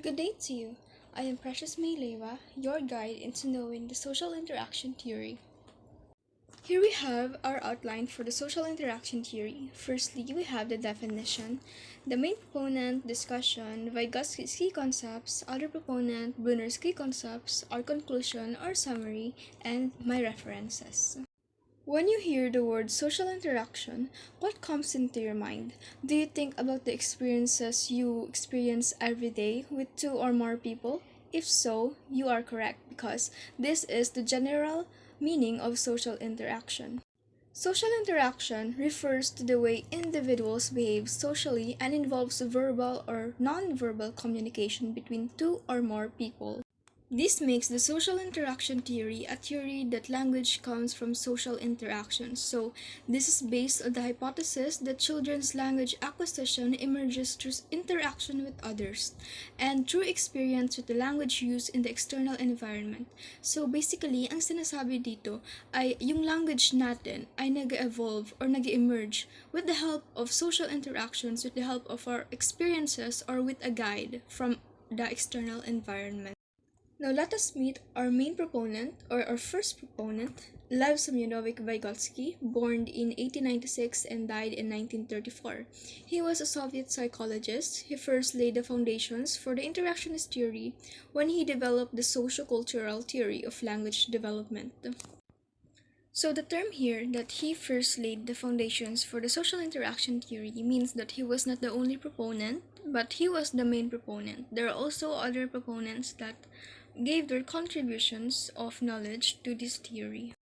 Good day to you. I am Precious May Leyva, your guide into knowing the social interaction theory. Here we have our outline for the social interaction theory. Firstly, we have the definition, the main proponent, discussion, Vygotsky's key concepts, other proponent, Brunner's key concepts, our conclusion or summary, and my references. When you hear the word social interaction, what comes into your mind? Do you think about the experiences you experience every day with two or more people? If so, you are correct because this is the general meaning of social interaction. Social interaction refers to the way individuals behave socially and involves verbal or non-verbal communication between two or more people. This makes the social interaction theory a theory that language comes from social interactions. So, this is based on the hypothesis that children's language acquisition emerges through interaction with others and through experience with the language used in the external environment. So, basically, ang sinasabi dito ay yung language natin ay nag-evolve or nag-emerge with the help of social interactions, with the help of our experiences, or with a guide from the external environment. Now let us meet our main proponent, or our first proponent, Lev Semyonovich Vygotsky, born in 1896 and died in 1934. He was a Soviet psychologist. He first laid the foundations for the interactionist theory when he developed the sociocultural theory of language development. So the term here that he first laid the foundations for the social interaction theory means that he was not the only proponent, but he was the main proponent. There are also other proponents that gave their contributions of knowledge to this theory.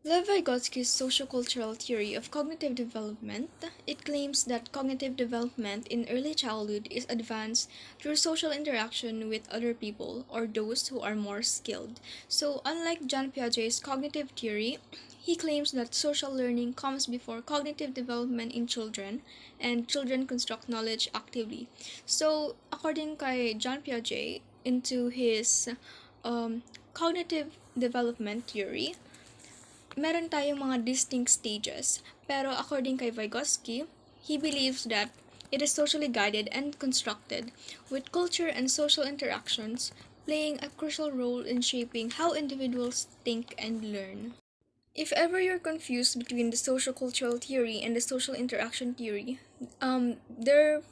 Lev Vygotsky's sociocultural theory of cognitive development, it claims that cognitive development in early childhood is advanced through social interaction with other people or those who are more skilled. So unlike John Piaget's cognitive theory, he claims that social learning comes before cognitive development in children and children construct knowledge actively. So according kay John Piaget, into his cognitive development theory, meron tayong mga distinct stages. Pero according kay Vygotsky, he believes that it is socially guided and constructed, with culture and social interactions playing a crucial role in shaping how individuals think and learn. If ever you're confused between the social cultural theory and the social interaction theory, they're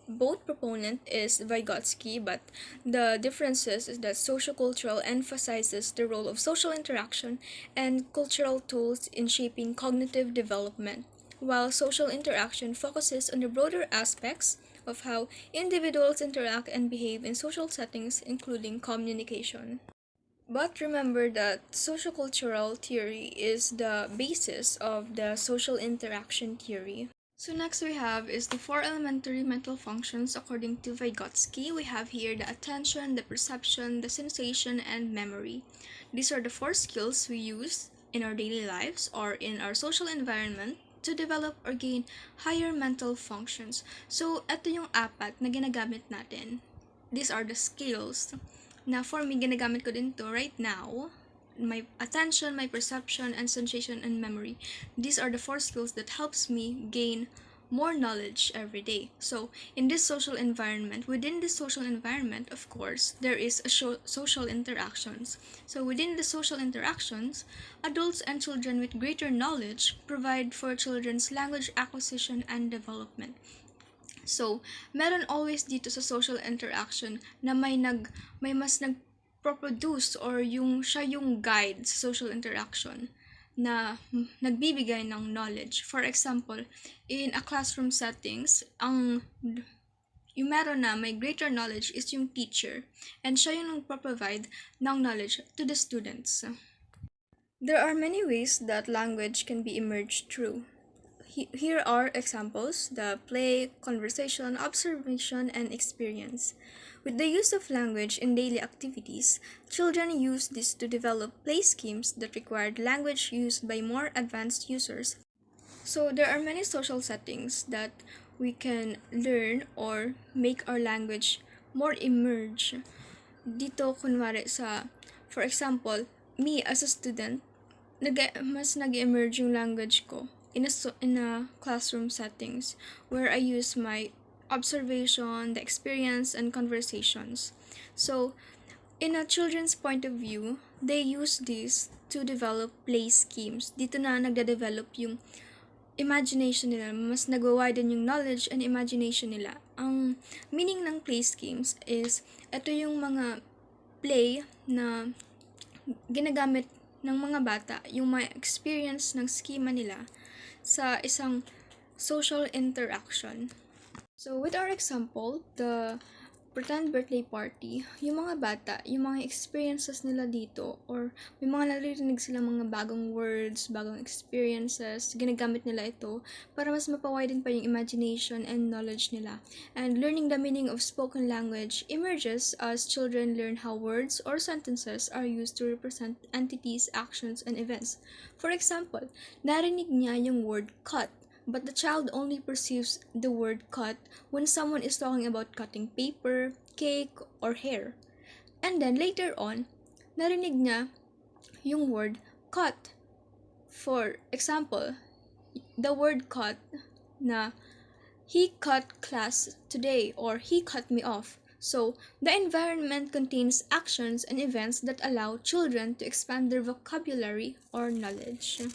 both proponent is Vygotsky, but the differences is that sociocultural emphasizes the role of social interaction and cultural tools in shaping cognitive development, while social interaction focuses on the broader aspects of how individuals interact and behave in social settings, including communication. But remember that sociocultural theory is the basis of the social interaction theory. So next we have is the four elementary mental functions according to Vygotsky. We have here the attention, the perception, the sensation, and memory. These are the four skills we use in our daily lives or in our social environment to develop or gain higher mental functions. So, ito yung apat na ginagamit natin. These are the skills na for me, ginagamit ko din to right now. My attention, my perception, and sensation and memory. These are the four skills that helps me gain more knowledge every day. So, in this social environment, within this social environment, of course, there is a social interactions. So, within the social interactions, adults and children with greater knowledge provide for children's language acquisition and development. So, meron always dito sa social interaction na may mas nag-produce or siya yung guide sa social interaction na nagbibigay ng knowledge. For example, in a classroom settings, yung meron na may greater knowledge is yung teacher and siya yung nagpo-provide ng knowledge to the students. There are many ways that language can be emerged through. Here are examples: the play, conversation, observation, and experience. With the use of language in daily activities, children use this to develop play schemes that required language used by more advanced users. So there are many social settings that we can learn or make our language more emerge. Dito kunwari for example, me as a student, mas nag-emerge yung language ko in a classroom settings where I use my observation, the experience, and conversations. So, in a children's point of view, they use this to develop play schemes. Dito na nagde-develop yung imagination nila, mas nag-widen yung knowledge and imagination nila. Ang meaning ng play schemes is, ito yung mga play na ginagamit ng mga bata, yung mga experience ng schema nila sa isang social interaction. So, with our example, the pretend birthday party, yung mga bata, yung mga experiences nila dito, or may mga naririnig silang mga bagong words, bagong experiences, ginagamit nila ito para mas mapawiden pa yung imagination and knowledge nila. And learning the meaning of spoken language emerges as children learn how words or sentences are used to represent entities, actions, and events. For example, narinig niya yung word cut, but the child only perceives the word cut when someone is talking about cutting paper, cake, or hair. And then later on, narinig niya yung word cut. For example, the word cut na he cut class today or he cut me off. So, the environment contains actions and events that allow children to expand their vocabulary or knowledge.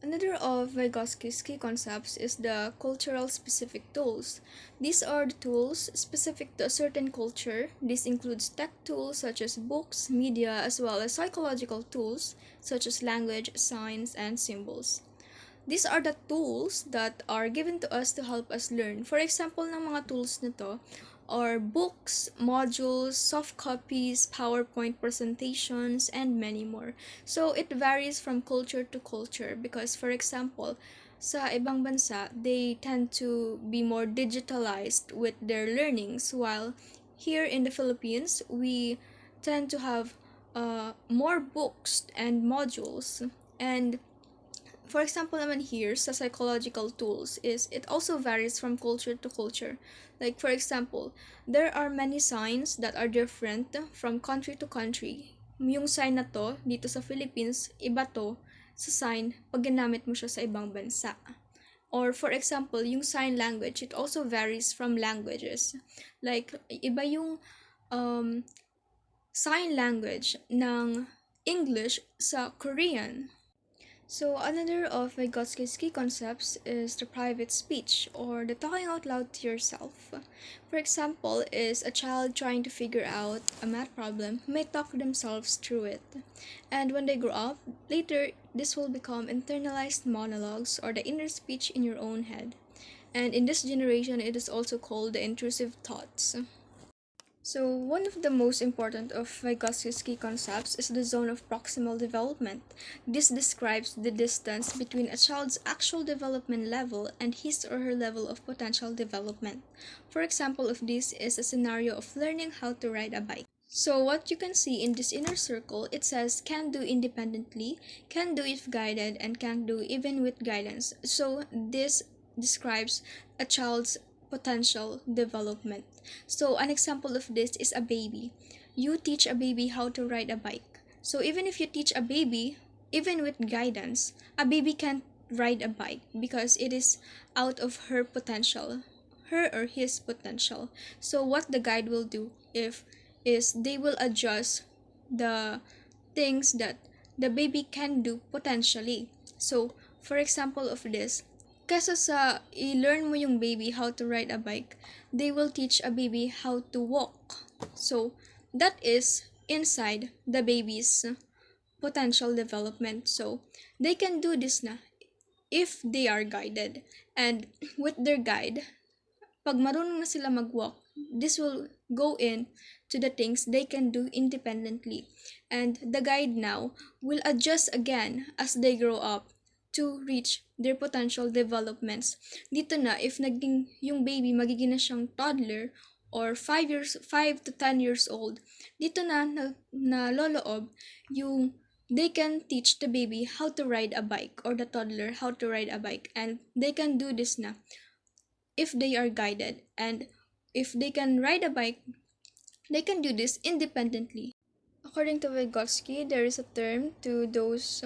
Another of Vygotsky's key concepts is the cultural specific tools. These are the tools specific to a certain culture. This includes tech tools such as books, media, as well as psychological tools such as language, signs, and symbols. These are the tools that are given to us to help us learn. For example, ng mga tools nito are books, modules, soft copies, PowerPoint presentations, and many more. So, it varies from culture to culture because, for example, sa ibang bansa, they tend to be more digitalized with their learnings, while here in the Philippines, we tend to have more books and modules. And for example naman here sa psychological tools is it also varies from culture to culture. Like for example, there are many signs that are different from country to country. Yung sign na to dito sa Philippines, iba to sa sign pag ginamit mo siya sa ibang bansa. Or for example, yung sign language, it also varies from languages. Like iba yung sign language ng English sa Korean. So another of Vygotsky's key concepts is the private speech or the talking out loud to yourself. For example, is a child trying to figure out a math problem may talk themselves through it. And when they grow up, later this will become internalized monologues or the inner speech in your own head. And in this generation, it is also called the intrusive thoughts. So, one of the most important of Vygotsky's key concepts is the zone of proximal development. This describes the distance between a child's actual development level and his or her level of potential development. For example of this is a scenario of learning how to ride a bike. So what you can see in this inner circle, it says can do independently, can do if guided, and can do even with guidance. So this describes a child's potential development. So an example of this is a baby. You teach a baby how to ride a bike. So even if you teach a baby, even with guidance, a baby can't ride a bike because it is out of her potential, her or his potential. So what the guide will do if is they will adjust the things that the baby can do potentially. So for example of this, kesa sa i-learn mo yung baby how to ride a bike, they will teach a baby how to walk. So, that is inside the baby's potential development. So, they can do this na if they are guided. And with their guide, pag marunong na sila mag-walk, this will go in to the things they can do independently. And the guide now will adjust again as they grow up to reach their potential developments. Dito na, if naging yung baby magiging na siyang toddler or 5 to 10 years old, dito na loloob yung they can teach the baby how to ride a bike or the toddler how to ride a bike, and they can do this na if they are guided, and if they can ride a bike, they can do this independently. According to Vygotsky, there is a term to those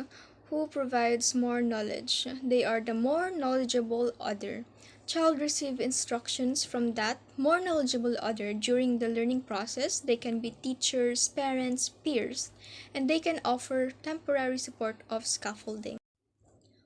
who provides more knowledge. They are the more knowledgeable other. Child receive instructions from that more knowledgeable other during the learning process. They can be teachers, parents, peers, and they can offer temporary support of scaffolding.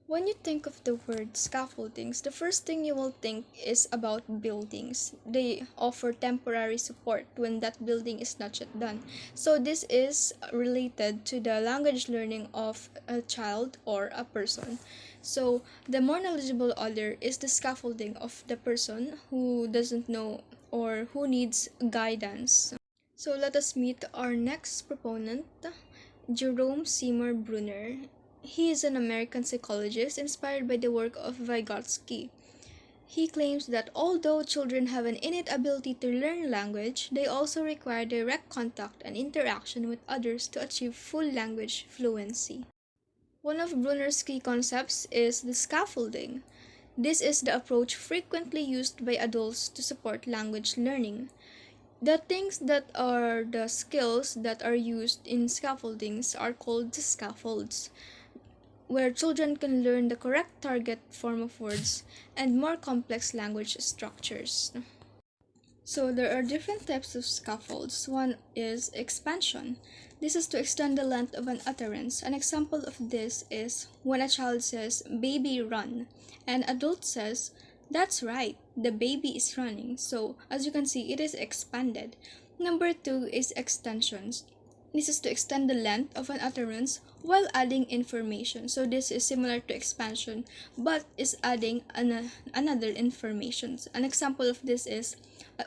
When you think of the word scaffoldings, the first thing you will think is about buildings. They offer temporary support when that building is not yet done. So this is related to the language learning of a child or a person. So the more knowledgeable other is the scaffolding of the person who doesn't know or who needs guidance. So let us meet our next proponent, Jerome Seymour Brunner. He is an American psychologist inspired by the work of Vygotsky. He claims that although children have an innate ability to learn language, they also require direct contact and interaction with others to achieve full language fluency. One of Brunner's key concepts is the scaffolding. This is the approach frequently used by adults to support language learning. The things that are the skills that are used in scaffoldings are called the scaffolds, where children can learn the correct target form of words and more complex language structures. So there are different types of scaffolds. One is expansion. This is to extend the length of an utterance. An example of this is when a child says, "Baby, run," and adult says, "That's right, the baby is running." So as you can see, it is expanded. Number two is extensions. This is to extend the length of an utterance while adding information. So this is similar to expansion, but is adding another information. An example of this is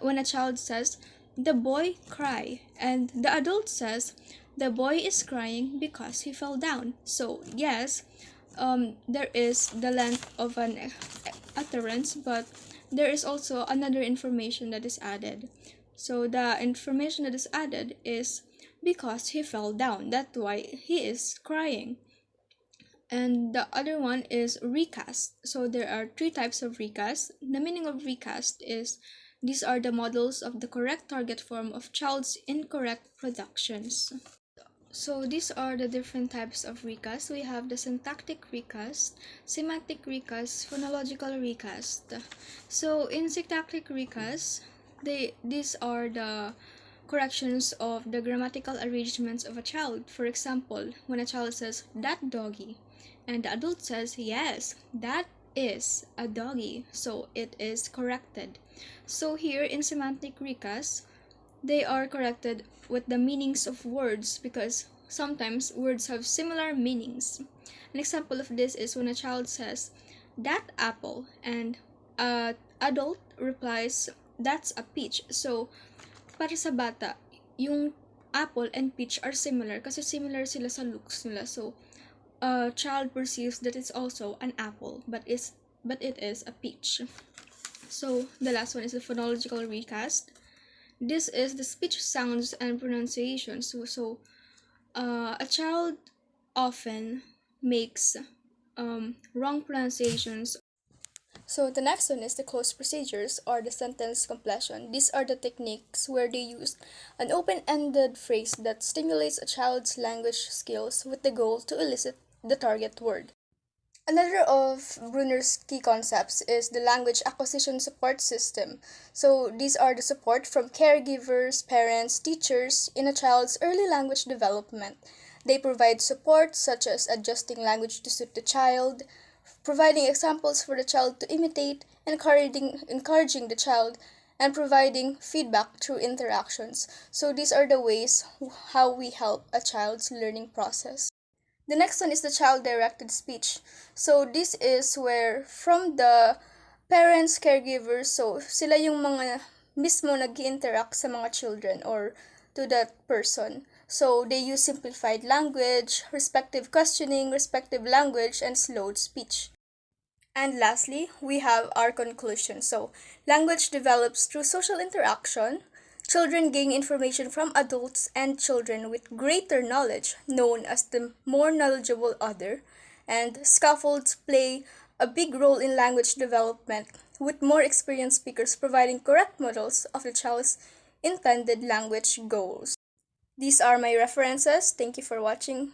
when a child says, "The boy cry," and the adult says, "The boy is crying because he fell down." So yes, there is the length of an utterance, but there is also another information that is added. So the information that is added is because he fell down. That's why he is crying. And the other one is recast. So there are three types of recast. The meaning of recast is these are the models of the correct target form of child's incorrect productions. So these are the different types of recast. We have the syntactic recast, semantic recast, phonological recast. So in syntactic recast, these are the corrections of the grammatical arrangements of a child. For example, when a child says, "That doggy," and the adult says, "Yes, that is a doggy," so it is corrected. So here in semantic recast, they are corrected with the meanings of words because sometimes words have similar meanings. An example of this is when a child says, "That apple," and an adult replies, "That's a peach." So para sa bata, yung apple and peach are similar kasi similar sila sa looks nila. So, a child perceives that it's also an apple, but it is a peach. So, the last one is the phonological recast. This is the speech sounds and pronunciations. So a child often makes wrong pronunciations. So the next one is the close procedures or the sentence completion. These are the techniques where they use an open-ended phrase that stimulates a child's language skills with the goal to elicit the target word. Another of Brunner's key concepts is the language acquisition support system. So these are the support from caregivers, parents, teachers in a child's early language development. They provide support such as adjusting language to suit the child, providing examples for the child to imitate, encouraging the child, and providing feedback through interactions. So these are the ways how we help a child's learning process. The next one is the child-directed speech. So this is where from the parents, caregivers, so sila yung mga mismo nag-interact sa mga children or to that person. So they use simplified language, respective questioning, respective language, and slowed speech. And lastly, we have our conclusion. So, language develops through social interaction. Children gain information from adults and children with greater knowledge, known as the more knowledgeable other. And scaffolds play a big role in language development, with more experienced speakers providing correct models of the child's intended language goals. These are my references. Thank you for watching.